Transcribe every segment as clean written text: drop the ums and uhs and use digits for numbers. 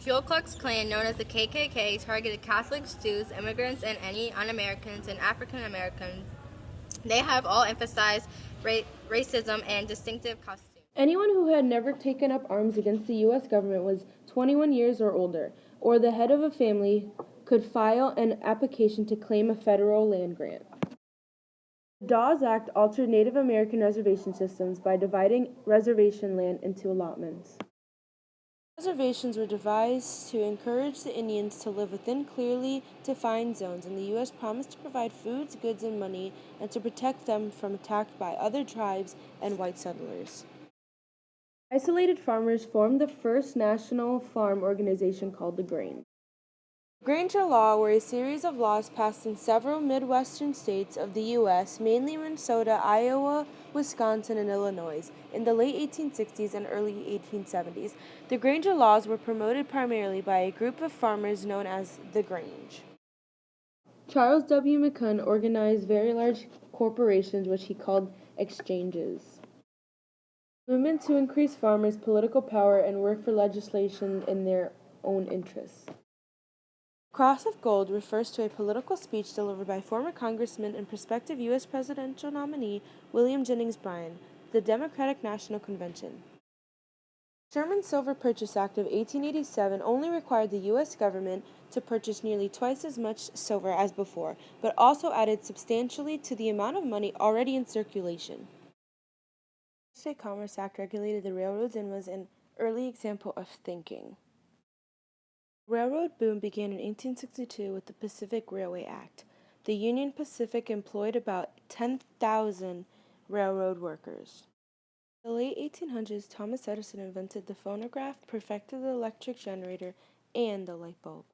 Ku Klux Klan, known as the KKK, targeted Catholics, Jews, immigrants, and any un-Americans and African Americans. They have all emphasized racism and distinctive costumes. Anyone who had never taken up arms against the U.S. government was 21 years or older, or the head of a family could file an application to claim a federal land grant. The Dawes Act altered Native American reservation systems by dividing reservation land into allotments. Reservations were devised to encourage the Indians to live within clearly defined zones, and the U.S. promised to provide foods, goods, and money, and to protect them from attack by other tribes and white settlers. Isolated farmers formed the first national farm organization called the Grange. The Granger Law were a series of laws passed in several Midwestern states of the U.S., mainly Minnesota, Iowa, Wisconsin, and Illinois, in the late 1860s and early 1870s. The Granger Laws were promoted primarily by a group of farmers known as the Grange. Charles W. McCunn organized very large corporations, which he called exchanges. Movement to increase farmers' political power and work for legislation in their own interests. Cross of Gold refers to a political speech delivered by former Congressman and prospective U.S. presidential nominee William Jennings Bryan, the Democratic National Convention. Sherman Silver Purchase Act of 1887 only required the U.S. government to purchase nearly twice as much silver as before, but also added substantially to the amount of money already in circulation. The State Commerce Act regulated the railroads and was an early example of thinking. Railroad boom began in 1862 with the Pacific Railway Act. The Union Pacific employed about 10,000 railroad workers. In the late 1800s, Thomas Edison invented the phonograph, perfected the electric generator, and the light bulb.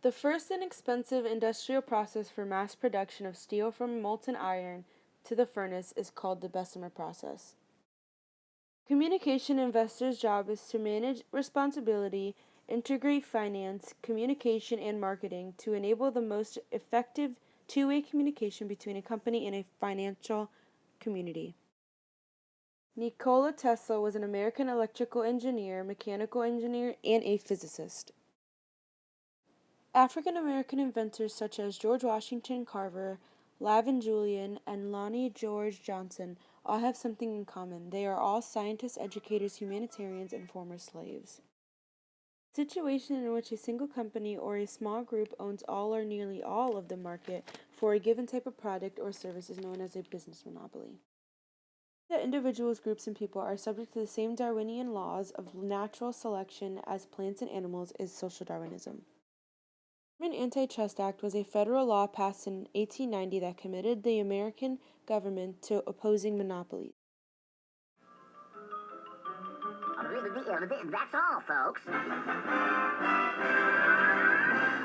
The first inexpensive industrial process for mass production of steel from molten iron to the furnace is called the Bessemer process. Communication investors' job is to manage responsibility, integrate finance, communication, and marketing to enable the most effective two-way communication between a company and a financial community. Nikola Tesla was an American electrical engineer, mechanical engineer, and a physicist. African American inventors such as George Washington Carver, Lavin Julian, and Lonnie George Johnson all have something in common. They are all scientists, educators, humanitarians, and former slaves. A situation in which a single company or a small group owns all or nearly all of the market for a given type of product or service is known as a business monopoly. That individuals, groups, and people are subject to the same Darwinian laws of natural selection as plants and animals is social Darwinism. The German Antitrust Act was a federal law passed in 1890 that committed the American government to opposing monopolies. That's all, folks.